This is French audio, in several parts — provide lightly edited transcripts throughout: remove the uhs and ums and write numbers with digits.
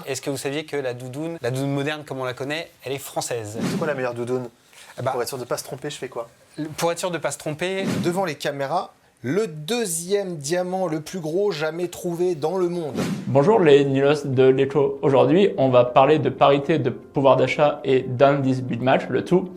Est-ce que vous saviez que la doudoune moderne comme on la connaît, elle est française? C'est quoi la meilleure doudoune? Pour être sûr de ne pas se tromper, je fais quoi? Pour être sûr de ne pas se tromper, Devant les caméras, le deuxième diamant le plus gros jamais trouvé dans le monde. Bonjour les Nilos de l'Echo. Aujourd'hui, on va parler de parité de pouvoir d'achat et d'indice Big Match, le tout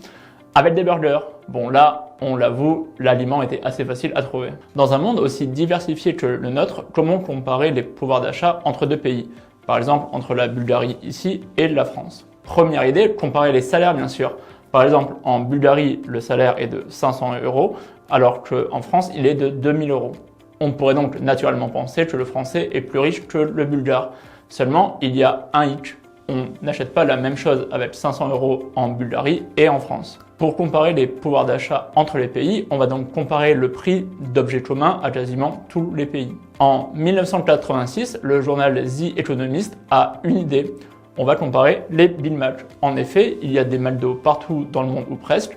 avec des burgers. Bon là, on l'avoue, l'aliment était assez facile à trouver. Dans un monde aussi diversifié que le nôtre, comment comparer les pouvoirs d'achat entre deux pays? Par exemple, entre la Bulgarie ici et la France. Première idée, comparer les salaires bien sûr. Par exemple, en Bulgarie, le salaire est de 500 €, alors qu'en France, il est de 2000 €. On pourrait donc naturellement penser que le français est plus riche que le bulgare. Seulement, il y a un hic. On n'achète pas la même chose avec 500 € en Bulgarie et en France. Pour comparer les pouvoirs d'achat entre les pays, on va donc comparer le prix d'objets communs à quasiment tous les pays. En 1986, le journal The Economist a une idée. On va comparer les Big Match. En effet, il y a des McDo partout dans le monde ou presque.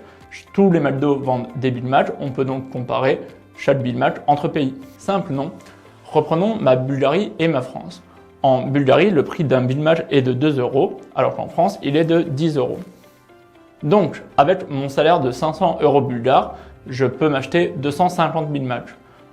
Tous les McDo vendent des Big Match. On peut donc comparer chaque Big Match entre pays. Simple, non? Reprenons ma Bulgarie et ma France. En Bulgarie, le prix d'un Big Match est de 2 €, alors qu'en France, il est de 10 €. Donc, avec mon salaire de 500 € bulgares, je peux m'acheter 250 Big Match.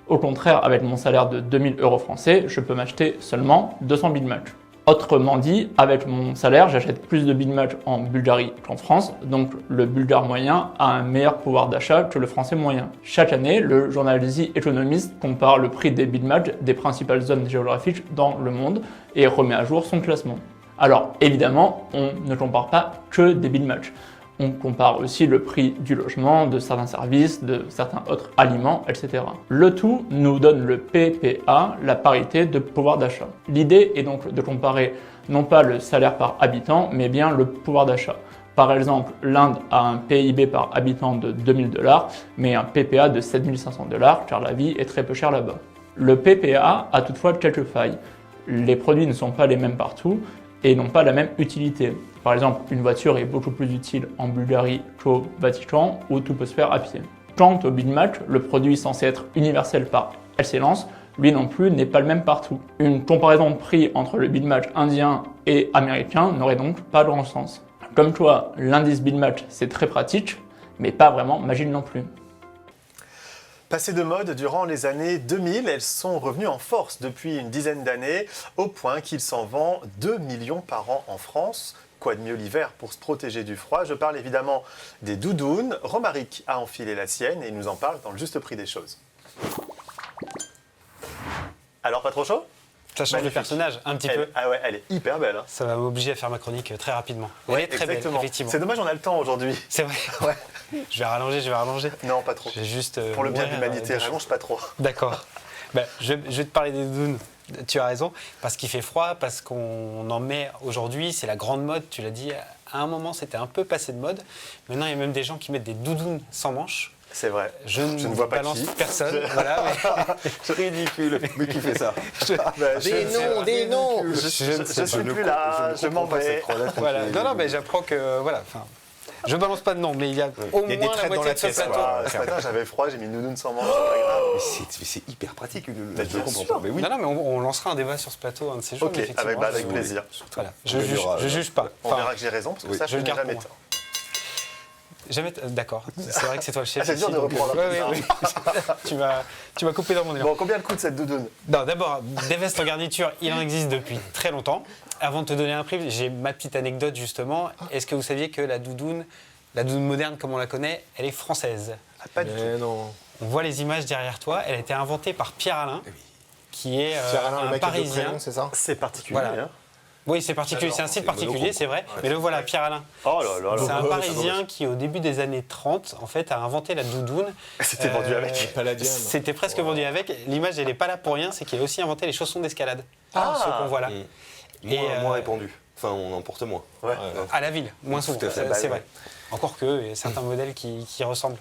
Au contraire, avec mon salaire de 2000 € français, je peux m'acheter seulement 200 Big Match. Autrement dit, avec mon salaire, j'achète plus de Big Match en Bulgarie qu'en France, donc le bulgare moyen a un meilleur pouvoir d'achat que le français moyen. Chaque année, le journal The Economist compare le prix des Big Match des principales zones géographiques dans le monde et remet à jour son classement. Alors évidemment, on ne compare pas que des Big Match. On compare aussi le prix du logement, de certains services, de certains autres aliments, etc. Le tout nous donne le PPA, la parité de pouvoir d'achat. L'idée est donc de comparer non pas le salaire par habitant, mais bien le pouvoir d'achat. Par exemple, l'Inde a un PIB par habitant de 2000 $, mais un PPA de 7500 $, car la vie est très peu chère là-bas. Le PPA a toutefois quelques failles. Les produits ne sont pas les mêmes partout et n'ont pas la même utilité. Par exemple, une voiture est beaucoup plus utile en Bulgarie qu'au Vatican, où tout peut se faire à pied. Quant au Big Match, le produit censé être universel par excellence, lui non plus n'est pas le même partout. Une comparaison de prix entre le Big Match indien et américain n'aurait donc pas grand sens. Comme toi, l'indice Big Match c'est très pratique, mais pas vraiment magique non plus. Passées de mode durant les années 2000, elles sont revenues en force depuis une dizaine d'années, au point qu'il s'en vend 2 millions par an en France. Quoi de mieux l'hiver pour se protéger du froid? Je parle évidemment des doudounes. Romaric a enfilé la sienne et il nous en parle dans le juste prix des choses. Alors, pas trop chaud? ça change de personnage un petit peu. Ah ouais, elle est hyper belle. Hein. Ça va m'obliger à faire ma chronique très rapidement. Ouais, Elle est très belle, effectivement. C'est dommage, on a le temps aujourd'hui. C'est vrai. Ouais. Je vais rallonger. Non, pas trop. Je vais juste Pour le bien de ouvrir, l'humanité, des choses. rallonge pas trop. D'accord. Je vais te parler des doudounes. Tu as raison, parce qu'il fait froid, parce qu'on en met aujourd'hui, c'est la grande mode, tu l'as dit, à un moment c'était un peu passé de mode. Maintenant il y a même des gens qui mettent des doudounes sans manches. C'est vrai. Je ne vois pas balance qui. personne. Voilà, C'est ridicule. Mais qui fait ça? Des noms. Je suis plus là, je m'en vais. voilà. Non, mais j'apprends que voilà. Je balance pas de nom, mais il y a au Il y a des moins la traits dans moitié la de ce pièce, plateau. quoi. Ce matin, j'avais froid, j'ai mis une doudoune sans manche, c'est pas grave. Mais c'est hyper pratique. Bien Je comprends sûr. pas. Mais oui. Non, mais on lancera un débat sur ce plateau un de ces jours. Ok, mais effectivement, avec plaisir. Voilà. On Je verra, juge pas. On Enfin, verra que j'ai raison, parce que oui, ça, je je le n'ai garde jamais pour tort. D'accord. C'est vrai que c'est toi le chef. Ah, c'est dur ici, de donc, reprendre. oui. tu m'as coupé dans mon élan. Bon, combien elle coûte cette doudoune? Non, d'abord, des vestes en garniture, il en existe depuis très longtemps. Avant de te donner un prix, j'ai ma petite anecdote justement. Est-ce que vous saviez que la doudoune moderne comme on la connaît, elle est française? Pas du tout. non. On voit les images derrière toi. Elle a été inventée par Pierre Alain, qui est Pierre Alain, le un mec avec le Parisien. prénom, c'est ça? C'est particulier. Voilà. Hein. Oui, c'est particulier. C'est un style particulier, c'est vrai. Mais le voilà, Pierre Alain. Oh là là C'est là. un Parisien qui, au début des années 30, en fait, a inventé la doudoune. C'était vendu avec. Palladium. C'était presque vendu avec. L'image, elle n'est pas là pour rien, c'est qu'il a aussi inventé les chaussons d'escalade. Ceux qu'on voit là. Moins répandu. Enfin, on en porte moins. Ouais. À la ville, moins souvent, Tout à fait. c'est Bah oui. vrai. Encore que, il y a certains modèles qui ressemblent.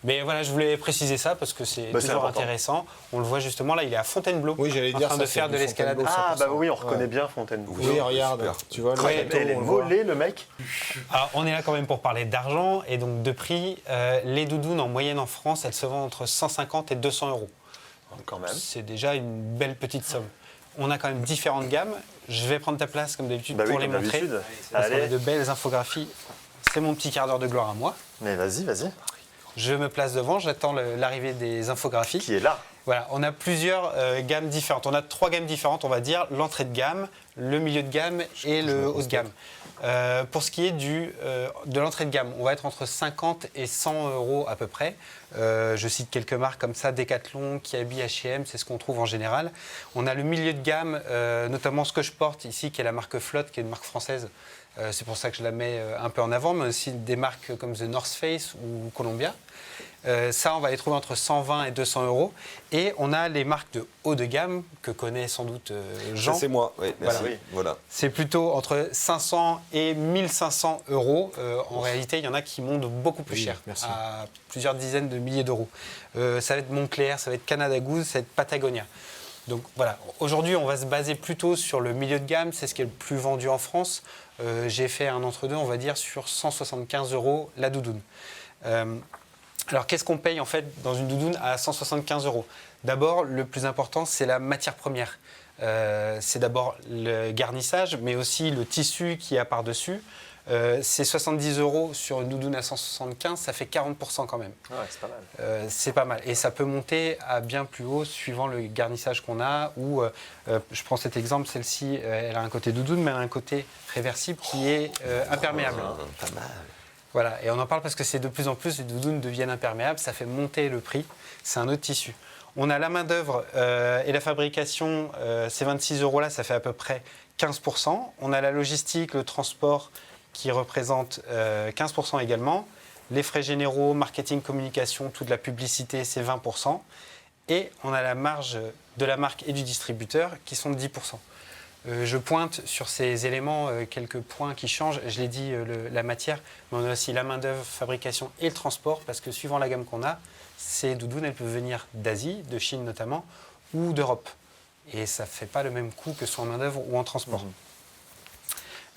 Mais voilà, je voulais préciser ça parce que c'est Bah, c'est toujours important. intéressant. On le voit justement là, il est à Fontainebleau, Oui, j'allais en dire train ça, de c'est faire du de l'escalade. Fontainebleau. Ah, bah 100%. oui, on reconnaît Ouais. bien Fontainebleau. Oui, regarde. super. Tu vois, le Ouais, château, Elle est on le voit. volée, le mec. Alors, on est là quand même pour parler d'argent et donc de prix. Les doudounes en moyenne en France, elles se vendent entre 150 et 200 euros. Quand même. C'est déjà une belle petite somme. on a quand même différentes gammes. Je vais prendre ta place comme d'habitude Bah oui, pour les comme montrer. d'habitude. Parce qu'on a Allez. de belles infographies. C'est mon petit quart d'heure de gloire à moi. Mais vas-y. Je me place devant, j'attends l'arrivée des infographies. Qui est là? Voilà, on a plusieurs gammes différentes. On a 3 gammes différentes, on va dire l'entrée de gamme, le milieu de gamme et le haut de gamme. Pour ce qui est de l'entrée de gamme, on va être entre 50 et 100 euros à peu près. Je cite quelques marques comme ça, Decathlon, Kiabi, H&M, c'est ce qu'on trouve en général. On a le milieu de gamme, notamment ce que je porte ici, qui est la marque Flotte, qui est une marque française. C'est pour ça que je la mets un peu en avant, mais aussi des marques comme The North Face ou Columbia. Ça, on va les trouver entre 120 et 200 euros. Et on a les marques de haut de gamme que connaît sans doute Jean. Ça, c'est moi, oui, merci. Voilà. Voilà. C'est plutôt entre 500 et 1500 euros. En réalité, il y en a qui montent beaucoup plus Oui, cher, merci. à plusieurs dizaines de milliers d'euros. Ça va être Moncler, ça va être Canada Goose, ça va être Patagonia. Donc voilà, aujourd'hui, on va se baser plutôt sur le milieu de gamme, c'est ce qui est le plus vendu en France. J'ai fait un entre-deux, on va dire, sur 175 euros la doudoune. Alors, qu'est-ce qu'on paye en fait dans une doudoune à 175 euros? D'abord, le plus important, c'est la matière première. C'est d'abord le garnissage, mais aussi le tissu qui y a par-dessus. C'est 70 euros sur une doudoune à 175, ça fait 40% quand même. Ouais, c'est pas mal. C'est pas mal. Et ça peut monter à bien plus haut suivant le garnissage qu'on a. Ou, je prends cet exemple, celle-ci, elle a un côté doudoune, mais elle a un côté réversible qui est imperméable. Pas mal. Voilà, et on en parle parce que c'est de plus en plus, les doudounes deviennent imperméables, ça fait monter le prix, c'est un autre tissu. On a la main-d'œuvre et la fabrication, ces 26 euros là, ça fait à peu près 15%. On a la logistique, le transport qui représente 15% également. Les frais généraux, marketing, communication, toute la publicité, c'est 20%. Et on a la marge de la marque et du distributeur qui sont de 10%. Je pointe sur ces éléments quelques points qui changent. Je l'ai dit, la matière, mais on a aussi la main-d'œuvre, fabrication et le transport, parce que suivant la gamme qu'on a, ces doudounes, elles peuvent venir d'Asie, de Chine notamment, ou d'Europe. Et ça ne fait pas le même coût que soit en main-d'œuvre ou en transport.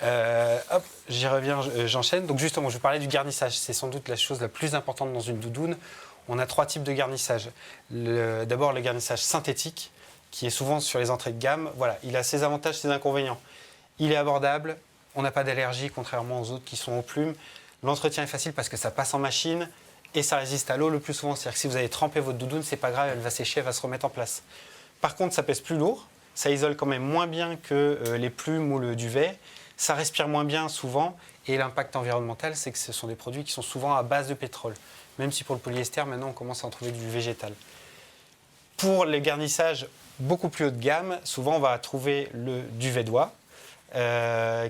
Hop, j'y reviens, j'enchaîne. Donc justement, je parlais du garnissage. C'est sans doute la chose la plus importante dans une doudoune. On a 3 types de garnissage. D'abord, le garnissage synthétique, qui est souvent sur les entrées de gamme. Voilà, il a ses avantages, ses inconvénients. Il est abordable, on n'a pas d'allergie, contrairement aux autres qui sont aux plumes. L'entretien est facile parce que ça passe en machine et ça résiste à l'eau le plus souvent. C'est-à-dire que si vous avez trempé votre doudoune, c'est pas grave, elle va sécher, elle va se remettre en place. Par contre, ça pèse plus lourd, ça isole quand même moins bien que les plumes ou le duvet, ça respire moins bien souvent, et l'impact environnemental, c'est que ce sont des produits qui sont souvent à base de pétrole. Même si pour le polyester, maintenant, on commence à en trouver du végétal. Pour les garnissages beaucoup plus haut de gamme, souvent on va trouver le duvet d'oie,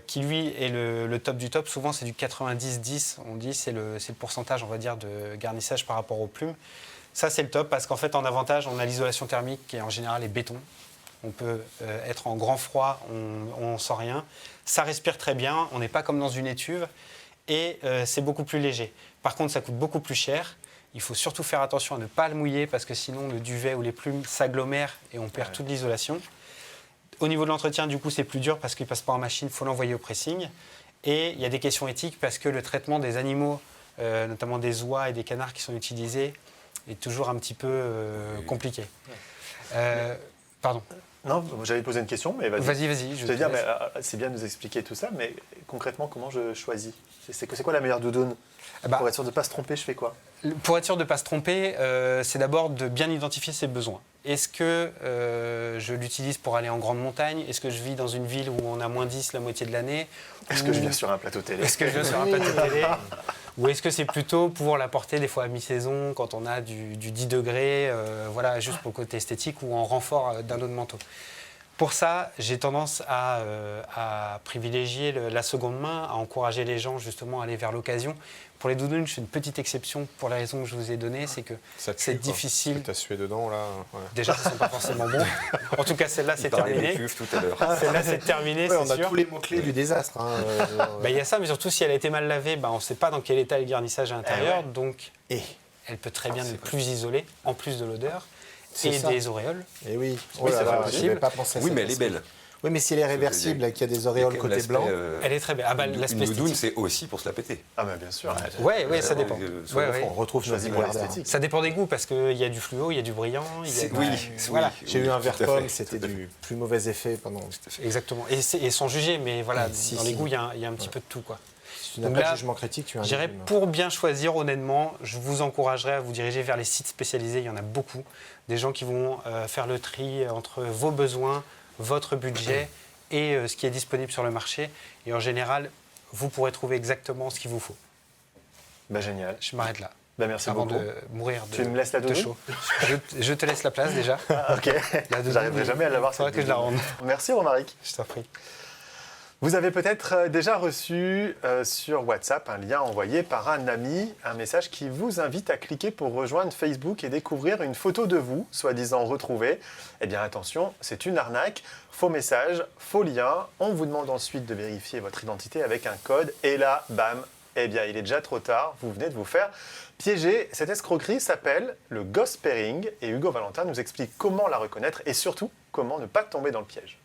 qui lui est le top du top. Souvent c'est du 90-10, on dit, c'est le pourcentage, on va dire, de garnissage par rapport aux plumes. Ça c'est le top parce qu'en fait en avantage on a l'isolation thermique qui en général est béton. On peut être en grand froid, on ne sent rien. Ça respire très bien, on n'est pas comme dans une étuve et c'est beaucoup plus léger. Par contre ça coûte beaucoup plus cher. Il faut surtout faire attention à ne pas le mouiller parce que sinon le duvet ou les plumes s'agglomèrent et on perd toute l'isolation. Au niveau de l'entretien, du coup, c'est plus dur parce qu'il ne passe pas en machine, il faut l'envoyer au pressing. Et il y a des questions éthiques parce que le traitement des animaux, notamment des oies et des canards qui sont utilisés, est toujours un petit peu compliqué. Pardon. Non, j'allais poser une question, mais vas-y. Vas-y. Je te dire, mais c'est bien de nous expliquer tout ça, mais concrètement, comment je choisis? C'est quoi la meilleure doudoune? Pour être sûr de ne pas se tromper, je fais quoi? Pour être sûr de ne pas se tromper, c'est d'abord de bien identifier ses besoins. Est-ce que je l'utilise pour aller en grande montagne? Est-ce que je vis dans une ville où on a moins 10 la moitié de l'année? Est-ce que je viens sur un plateau télé? Est-ce que je viens sur un plateau télé? Ou est-ce que c'est plutôt pour la porter des fois à mi-saison, quand on a du 10 degrés, voilà, juste pour le côté esthétique ou en renfort d'un autre manteau? Pour ça, j'ai tendance à privilégier la seconde main, à encourager les gens justement à aller vers l'occasion. Pour les doudounes, je fais une petite exception pour la raison que je vous ai donnée, c'est que c'est difficile. Tu as sué dedans là. Ouais. Déjà, ce ne sont pas forcément bons. En tout cas, celle-là, c'est parlait terminé. des cuves tout à l'heure. Celle-là, c'est terminé, Ouais, c'est on a sûr. tous les mots-clés du désastre. Il y a ça, mais surtout, si elle a été mal lavée, on ne sait pas dans quel état est le garnissage à l'intérieur. Donc, elle peut très bien ne plus isoler, en plus de l'odeur, et ça. des auréoles. Et oui, Oui, c'est vrai, je n'avais pas pensé à ça. Oui, mais elle est belle. Oui, mais si elle est réversible et qu'il y a des auréoles côté blanc. Elle est très belle. Ah bah, l'aspect une doudoune, esthétique. c'est aussi pour se la péter. Ah bah bien sûr. Ouais, ça dépend. On retrouve Choisis nos pour milliardaires. l'esthétique. Ça dépend des goûts parce qu'il y a du fluo, il y a du brillant. Voilà. J'ai eu un verre tout à fait, pomme, c'était tout à fait. du plus mauvais effet pendant. Exactement. Et sans juger, mais voilà, Si, dans si. les goûts, il y a un petit peu de tout, quoi. Si tu n'as Donc pas là, de jugement critique, tu as un J'irais légume. pour bien choisir, honnêtement, je vous encouragerais à vous diriger vers les sites spécialisés. Il y en a beaucoup. Des gens qui vont faire le tri entre vos besoins, votre budget et ce qui est disponible sur le marché. Et en général, vous pourrez trouver exactement ce qu'il vous faut. Bah génial. Je m'arrête là. Bah merci avant beaucoup. de mourir Tu me laisses la de doudoune chaud. Je te laisse la place déjà. Ah, ok. J'arriverai jamais à l'avoir. Il faudra que je la rende. Merci Romaric. Je t'en prie. Vous avez peut-être déjà reçu sur WhatsApp un lien envoyé par un ami, un message qui vous invite à cliquer pour rejoindre Facebook et découvrir une photo de vous, soi-disant retrouvée. Eh bien attention, c'est une arnaque. Faux message, faux lien. On vous demande ensuite de vérifier votre identité avec un code. Et là, bam, eh bien il est déjà trop tard. Vous venez de vous faire piéger. Cette escroquerie s'appelle le ghost pairing. Et Hugo Valentin nous explique comment la reconnaître et surtout comment ne pas tomber dans le piège.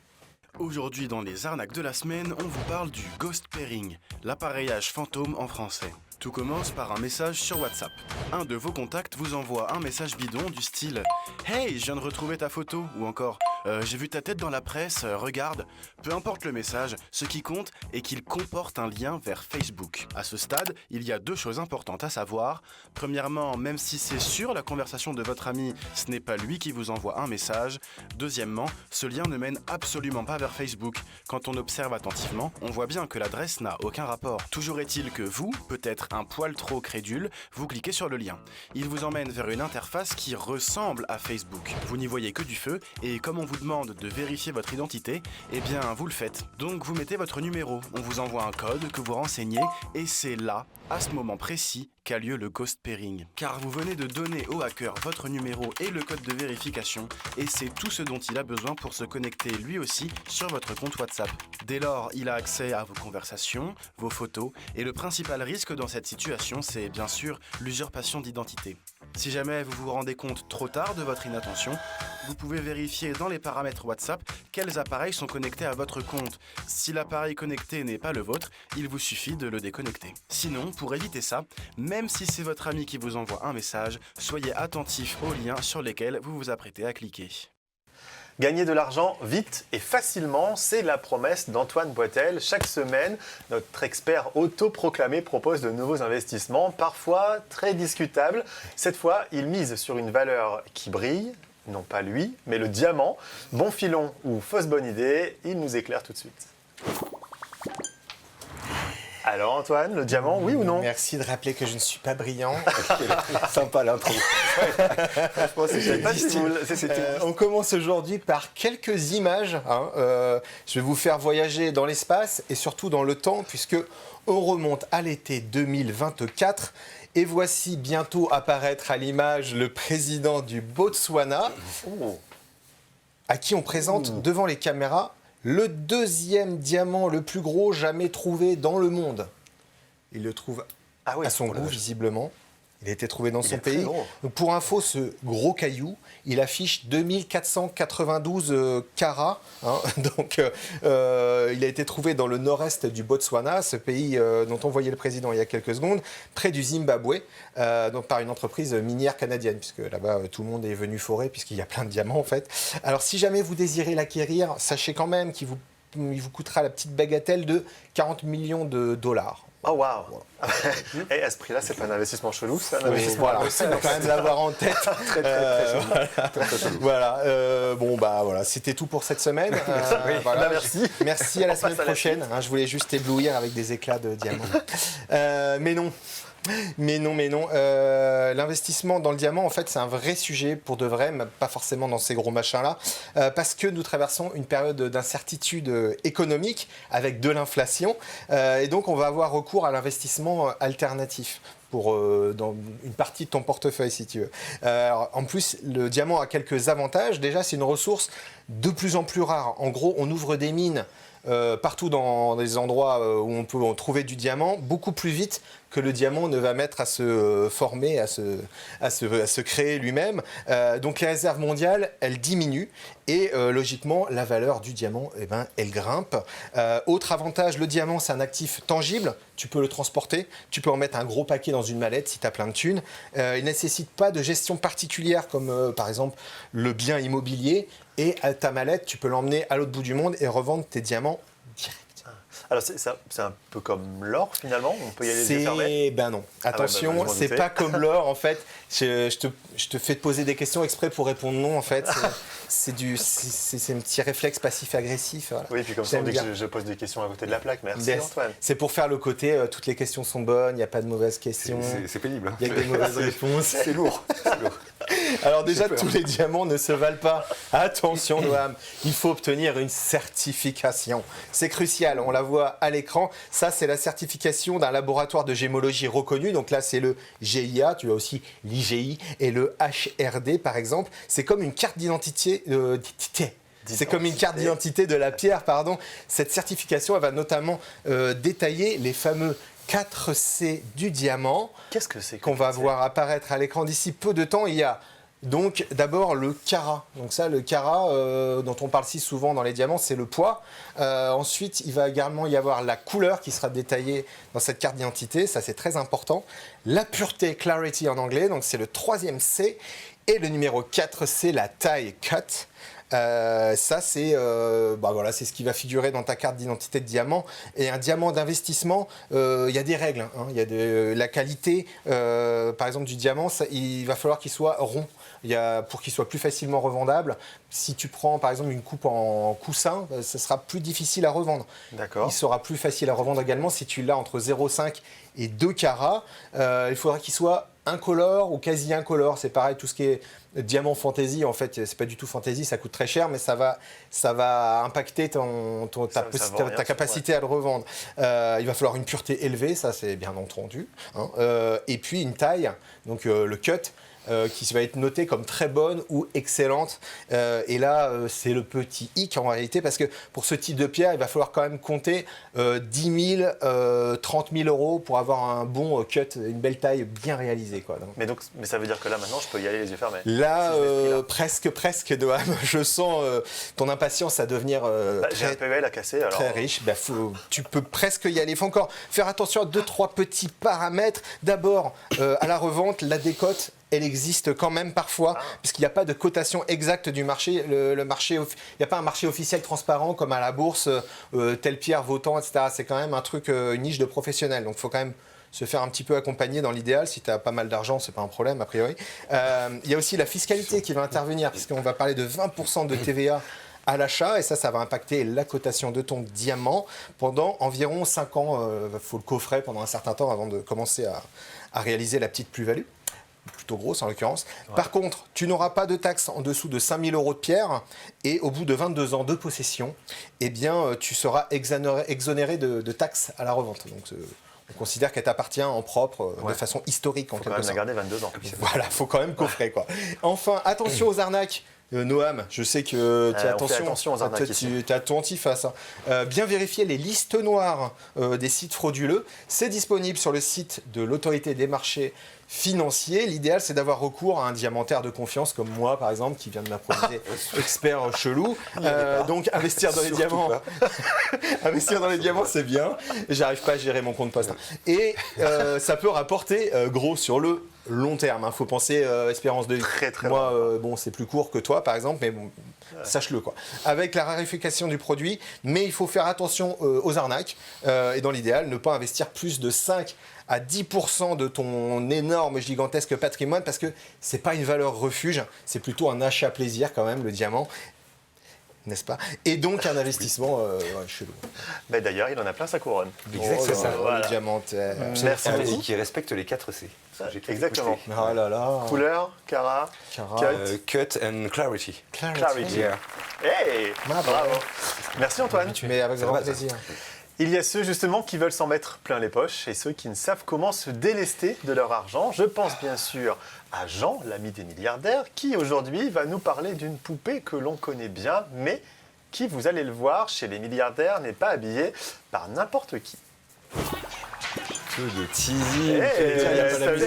Aujourd'hui, dans les arnaques de la semaine, on vous parle du ghost pairing, l'appareillage fantôme en français. Tout commence par un message sur WhatsApp. Un de vos contacts vous envoie un message bidon du style « Hey, je viens de retrouver ta photo » ou encore « J'ai vu ta tête dans la presse, regarde ». Peu importe le message, ce qui compte est qu'il comporte un lien vers Facebook. À ce stade, il y a deux choses importantes à savoir. Premièrement, même si c'est sur la conversation de votre ami, ce n'est pas lui qui vous envoie un message. Deuxièmement, ce lien ne mène absolument pas vers Facebook. Quand on observe attentivement, on voit bien que l'adresse n'a aucun rapport. Toujours est-il que vous, peut-être un poil trop crédule, vous cliquez sur le lien. Il vous emmène vers une interface qui ressemble à Facebook. Vous n'y voyez que du feu et comme on vous demande de vérifier votre identité, eh bien vous le faites. Donc vous mettez votre numéro, on vous envoie un code que vous renseignez et c'est là, à ce moment précis, qu'a lieu le ghost pairing. Car vous venez de donner au hacker votre numéro et le code de vérification et c'est tout ce dont il a besoin pour se connecter lui aussi sur votre compte WhatsApp. Dès lors, il a accès à vos conversations, vos photos et le principal risque dans cette situation, c'est bien sûr l'usurpation d'identité. Si jamais vous vous rendez compte trop tard de votre inattention, vous pouvez vérifier dans les paramètres WhatsApp quels appareils sont connectés à votre compte. Si l'appareil connecté n'est pas le vôtre, il vous suffit de le déconnecter. Sinon, pour éviter ça, même si c'est votre ami qui vous envoie un message, soyez attentif aux liens sur lesquels vous vous apprêtez à cliquer. Gagner de l'argent vite et facilement, c'est la promesse d'Antoine Boitel. Chaque semaine, notre expert autoproclamé propose de nouveaux investissements, parfois très discutables. Cette fois, il mise sur une valeur qui brille, non pas lui, mais le diamant. Bon filon ou fausse bonne idée, il nous éclaire tout de suite. Alors Antoine, le diamant, oui ou non? Merci de rappeler que je ne suis pas brillant. Sympa l'intro. On commence aujourd'hui par quelques images. Je vais vous faire voyager dans l'espace et surtout dans le temps, puisque on remonte à l'été 2024. Et voici bientôt apparaître à l'image le président du Botswana, à qui on présente devant les caméras le deuxième diamant le plus gros jamais trouvé dans le monde. Il le trouve à son goût, visiblement. Il a été trouvé dans son pays. Donc, pour info, ce gros caillou, il affiche 2492 carats. Donc, il a été trouvé dans le nord-est du Botswana, ce pays dont on voyait le président il y a quelques secondes, près du Zimbabwe, donc par une entreprise minière canadienne, puisque là-bas, tout le monde est venu forer, puisqu'il y a plein de diamants, en fait. Alors, si jamais vous désirez l'acquérir, sachez quand même qu'il vous coûtera la petite bagatelle de 40 millions de dollars. Oh waouh! Et à ce prix-là, c'est pas un investissement chelou, c'est un investissement voilà, il possible. faut quand même l'avoir en tête. Voilà, c'était tout pour cette semaine. Voilà, merci. Merci, à la semaine prochaine. Je voulais juste éblouir avec des éclats de diamants. Mais non. L'investissement dans le diamant, en fait, c'est un vrai sujet pour de vrai, mais pas forcément dans ces gros machins-là, parce que nous traversons une période d'incertitude économique avec de l'inflation, et donc on va avoir recours à l'investissement alternatif dans une partie de ton portefeuille, si tu veux. Alors, en plus, le diamant a quelques avantages. Déjà, c'est une ressource de plus en plus rare. En gros, on ouvre des mines partout dans des endroits où on peut trouver du diamant, beaucoup plus vite que le diamant ne va mettre à se former, à se créer lui-même. Donc les réserves mondiales, elles diminuent et logiquement, la valeur du diamant, elle grimpe. Autre avantage, le diamant, c'est un actif tangible. Tu peux le transporter, tu peux en mettre un gros paquet dans une mallette si tu as plein de thunes. Il ne nécessite pas de gestion particulière comme par exemple le bien immobilier. Et à ta mallette, tu peux l'emmener à l'autre bout du monde et revendre tes diamants direct. Alors c'est un peu comme l'or finalement, on peut y aller les yeux fermés. Ben non, attention, je m'en c'est doutais. pas comme l'or en fait. Je te fais te poser des questions exprès pour répondre non en fait. C'est un petit réflexe passif-agressif. Voilà. Oui, puis comme ça on J'aime dit que bien. je pose des questions à côté de la plaque. Merci Yes. Antoine. C'est pour faire le côté toutes les questions sont bonnes, il n'y a pas de mauvaises questions. C'est pénible. Hein. Il y a que des mauvaises réponses. C'est lourd. C'est lourd. Alors déjà, J'ai peur. tous les diamants ne se valent pas. Attention Noam, il faut obtenir une certification. C'est crucial, on la voit à l'écran. Ça, c'est la certification d'un laboratoire de gémologie reconnu. Donc là, c'est le GIA, tu as aussi l'IGI et le HRD par exemple. C'est comme une carte d'identité. C'est comme une carte d'identité de la pierre, pardon. Cette certification, elle va notamment détailler les fameux 4C du diamant. Qu'est-ce que c'est Qu'on va voir apparaître à l'écran d'ici peu de temps. Il y a donc d'abord le carat. Donc ça, le carat dont on parle si souvent dans les diamants, c'est le poids. Ensuite, il va également y avoir la couleur qui sera détaillée dans cette carte d'identité. Ça, c'est très important. La pureté, clarity en anglais. Donc c'est le 3e C. Et le numéro 4, c'est la taille, cut. Ça, c'est voilà, c'est ce qui va figurer dans ta carte d'identité de diamant. Et un diamant d'investissement, il y a des règles. Hein. Il y a la qualité, par exemple, du diamant, il va falloir qu'il soit rond. Pour qu'il soit plus facilement revendable. Si tu prends, par exemple, une coupe en coussin, ce sera plus difficile à revendre. D'accord. Il sera plus facile à revendre également si tu l'as entre 0,5 et 2 carats. Il faudra qu'il soit incolore ou quasi incolore. C'est pareil, tout ce qui est diamant fantasy, en fait, c'est pas du tout fantasy, ça coûte très cher, mais ça va impacter ta capacité à le revendre. Il va falloir une pureté élevée, ça c'est bien entendu. Hein. Et puis une taille, donc le cut, qui va être notée comme très bonne ou excellente. Et là, c'est le petit hic en réalité, parce que pour ce type de pierre, il va falloir quand même compter 10 000, 30 000 euros pour avoir un bon cut, une belle taille bien réalisée. Quoi. Donc, Mais ça veut dire que là maintenant, je peux y aller les yeux fermés. là, Si je mets ce prix-là. presque, Noam. Je sens ton impatience à devenir J'ai un PVL à casser alors. très riche. Tu peux presque y aller. Il faut encore faire attention à 2-3 petits paramètres. D'abord, à la revente, la décote, elle existe quand même parfois, puisqu'il n'y a pas de cotation exacte du marché. Il n'y a pas un marché officiel transparent comme à la bourse, telle pierre vaut tant, etc. C'est quand même un truc, une niche de professionnels. Donc il faut quand même se faire un petit peu accompagner dans l'idéal. Si tu as pas mal d'argent, c'est pas un problème a priori. Il y a aussi la fiscalité qui va intervenir, puisqu'on va parler de 20% de TVA à l'achat, et ça va impacter la cotation de ton diamant pendant environ 5 ans. Il faut le coffrer pendant un certain temps avant de commencer à réaliser la petite plus-value. Plutôt grosse en l'occurrence. Ouais. Par contre, tu n'auras pas de taxe en dessous de 5 000 euros de pierre, et au bout de 22 ans de possession, eh bien, tu seras exonéré de taxes à la revente. Donc, on considère qu'elle t'appartient en propre, de façon historique en quelque sorte. Il faut quand même la garder 22 ans. Voilà, il faut quand même coffrer, quoi. Enfin, attention aux arnaques. Noam, je sais que tu as attention aux arnaques tu es attentif à ça. Bien vérifier les listes noires des sites frauduleux. C'est disponible sur le site de l'autorité des marchés financiers. L'idéal, c'est d'avoir recours à un diamantaire de confiance comme moi, par exemple, qui vient de m'approcher expert chelou. Donc, investir dans les diamants, investir dans les diamants, c'est bien. J'arrive pas à gérer mon compte poste. Et ça peut rapporter gros sur le long terme. Il faut penser espérance de vie. Très, très moi, long. c'est plus court que toi, par exemple, mais bon, sache-le, quoi. Avec la raréfaction du produit, mais il faut faire attention aux arnaques. Et dans l'idéal, ne pas investir plus de 5 à 10% de ton énorme, gigantesque patrimoine, parce que c'est pas une valeur refuge, c'est plutôt un achat plaisir quand même, le diamant. N'est-ce pas? Et donc un investissement chelou. Mais d'ailleurs, il en a plein sa couronne. Exactement, c'est ça. le diamantaire. Merci Et beaucoup. qui respecte les 4 C. Exactement. Oh là là. Couleur, cara, Cut and clarity. clarity. Yeah. Hey, bravo. Merci Antoine. Mais avec grand va, ça. plaisir. Il y a ceux justement qui veulent s'en mettre plein les poches et ceux qui ne savent comment se délester de leur argent. Je pense bien sûr à Jean, l'ami des milliardaires, qui aujourd'hui va nous parler d'une poupée que l'on connaît bien, mais qui, vous allez le voir, chez les milliardaires, n'est pas habillé par n'importe qui. Que de teasing. Ça vient d'écrit,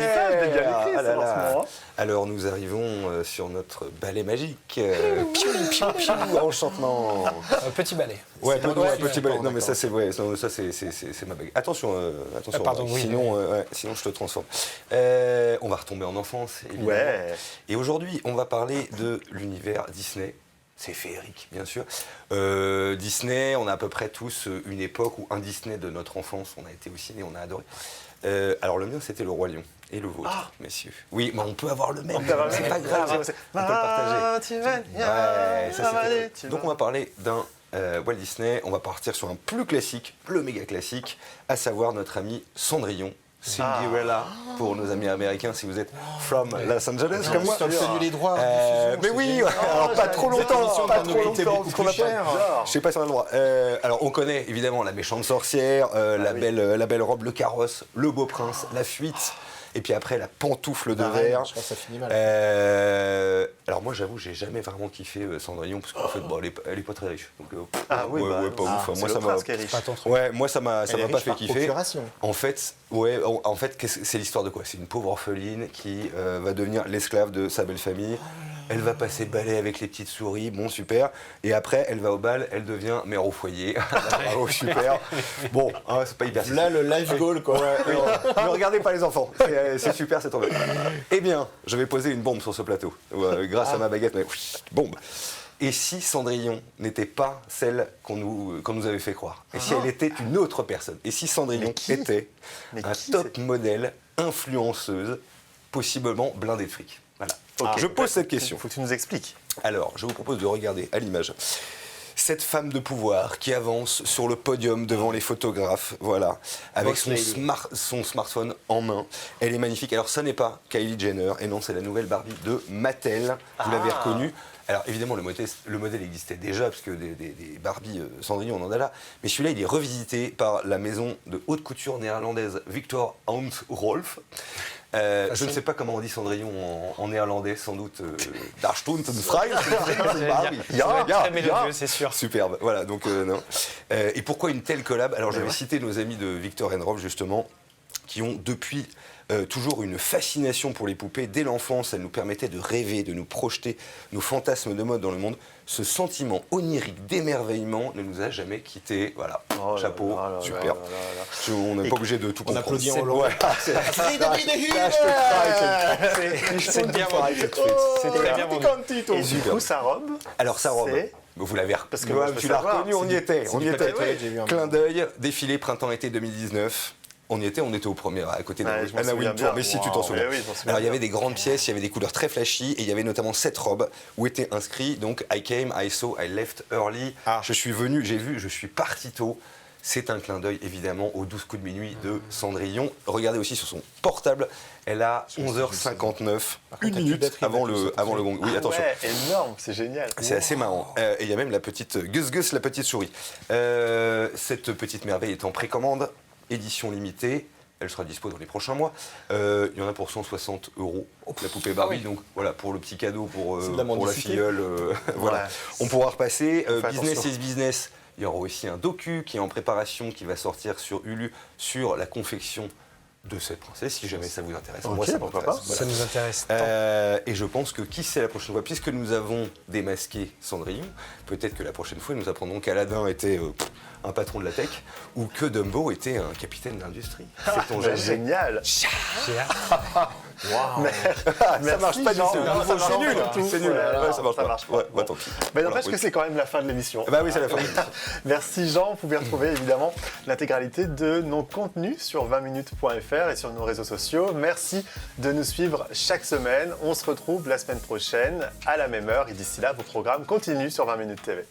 Ah là ça, en là. ce moment. Alors nous arrivons sur notre balai magique. Piou, piou, piou, enchantement. Petit balai. Ouais, C'est petit balai. Non mais d'accord. ça c'est vrai, non, ça c'est ma bague. Attention, attention. pardon, oui. Sinon je te transforme. On va retomber en enfance, évidemment. Ouais. Et aujourd'hui, on va parler de l'univers Disney. C'est féerique, bien sûr. Disney, on a à peu près tous une époque où un Disney de notre enfance, on a été au ciné, on a adoré. Alors le mien, c'était Le Roi Lion. Et le vôtre, messieurs. Oui, mais on peut avoir le même. C'est pas grave. On peut le partager. Ouais, ça, c'était- Donc on va parler d'un Walt Disney. On va partir sur un plus classique, le méga classique, à savoir notre ami Cendrillon. Cinderella pour nos amis américains si vous êtes from Los Angeles comme moi. Tu as obtenu les droits. de Mais diffusion, oui, c'est génial. alors pas trop Cette longtemps, émission pas va nous trop coûter longtemps, beaucoup parce qu'on plus a pas- cher. Je sais pas si on a le droit. Alors on connaît évidemment la méchante sorcière, la belle robe, le carrosse, le beau prince, la fuite, et puis après la pantoufle de Ah, verre. Je pense que ça finit mal. Alors moi j'avoue j'ai jamais vraiment kiffé Cendrillon parce qu'en fait bon, elle est pas très riche. Donc, Ah oui, ouais, bah, ouais, pas ouf. c'est Moi le ça m'a. prince qui est riche. Pas ton truc. Ouais, moi ça m'a Elle est pas riche fait par kiffer. procuration. En fait, c'est l'histoire de quoi? C'est une pauvre orpheline qui va devenir l'esclave de sa belle famille. Elle va passer le balai avec les petites souris, bon super. Et après, elle va au bal, elle devient mère au foyer. Bravo, super. Bon, hein, c'est pas hyper. Là, le life goal, quoi. Ne regardez pas les enfants, c'est super, c'est trop bien. Eh bien, je vais poser une bombe sur ce plateau, grâce à ma baguette, mais bombe. Et si Cendrillon n'était pas celle qu'on nous avait fait croire? Et si elle était une autre personne? Et si Cendrillon était un top modèle, influenceuse, possiblement blindée de fric? Voilà. Ok. Je pose cette question. Il faut que tu nous expliques. Alors, je vous propose de regarder à l'image cette femme de pouvoir qui avance sur le podium devant les photographes, voilà, avec Boss son, lady. son smartphone en main. Elle est magnifique. Alors, ça n'est pas Kylie Jenner, et non, c'est la nouvelle Barbie de Mattel. Vous l'avez reconnue. Alors, évidemment, le modèle existait déjà, parce que des Barbie Cendrillon, on en a là. Mais celui-là, il est revisité par la maison de haute couture néerlandaise Victor Hans Rolf. Je ne sais pas comment on dit Cendrillon en néerlandais, sans doute Darstundensfrei. Très mélodieux, c'est sûr. Superbe, voilà, donc non. Et pourquoi une telle collab? Alors je vais citer nos amis de Victor Rolf justement, qui ont depuis toujours une fascination pour les poupées. Dès l'enfance, elles nous permettaient de rêver, de nous projeter nos fantasmes de mode dans le monde. Ce sentiment onirique d'émerveillement ne nous a jamais quittés. Voilà, Oh là chapeau, là là super. là là là. On n'est pas obligé de tout On comprendre. applaudit en C'est- hollandais. ouais, C'est bien vendu. C'est très bien vendu. Et du coup, sa robe, Alors sa robe, c'est- vous l'avez Parce que moi, je peux tu l'as savoir, reconnu, on y était. c'est On du y papier était. toilette, j'ai vu un Clin moment. d'œil, défilé printemps-été 2019. On y était au premier, à côté Ouais, je m'en d'Anna souviens Wintour. bien. Mais si tu t'en Wow. souviens. Mais oui, je m'en souviens Alors il y bien. avait des grandes pièces, il y avait des couleurs très flashy, et il y avait notamment cette robe où était inscrit donc I came, I saw, I left early. Je suis venu, j'ai vu, je suis parti tôt. C'est un clin d'œil évidemment aux 12 coups de minuit de Cendrillon. Regardez aussi sur son portable, elle a 11h59, Par contre, une la minute batterie avant va plus le gong. Oui, attention. Ouais, énorme, c'est génial. C'est assez marrant. Et il y a même la petite Gus Gus, la petite souris. Cette petite merveille est en précommande, édition limitée. Elle sera dispo dans les prochains mois. Il y en a pour 160 €, la poupée Barbie. Donc voilà, pour le petit cadeau, pour C'est de la la mendicité. filleule. Voilà. Ouais. On pourra repasser. Fais Business attention. is business. Il y aura aussi un docu qui est en préparation, qui va sortir sur Hulu, sur la confection de cette princesse, si jamais ça vous intéresse. Ok, Moi, ça pourquoi m'intéresse. pas. Voilà. Ça nous intéresse tant. Et je pense que qui sait la prochaine fois, puisque nous avons démasqué Cendrillon, peut-être que la prochaine fois nous apprendrons qu'Aladin était un patron de la tech ou que Dumbo était un capitaine d'industrie. Sait-on Bah, jamais. génial. J'ai hâte. Ça marche pas du Jean. tout. Non, ça marche C'est nul. pas du tout. C'est nul. Ouais, Ouais, ça marche ça pas. marche pas. Ouais, Bon. tant pis. Mais n'empêche Voilà, que c'est quand même la fin de l'émission. Bah oui, c'est la fin. Merci Jean, vous pouvez retrouver évidemment l'intégralité de nos contenus sur 20minutes.fr et sur nos réseaux sociaux. Merci de nous suivre chaque semaine. On se retrouve la semaine prochaine à la même heure et d'ici là, vos programmes continuent sur 20 minutes TV.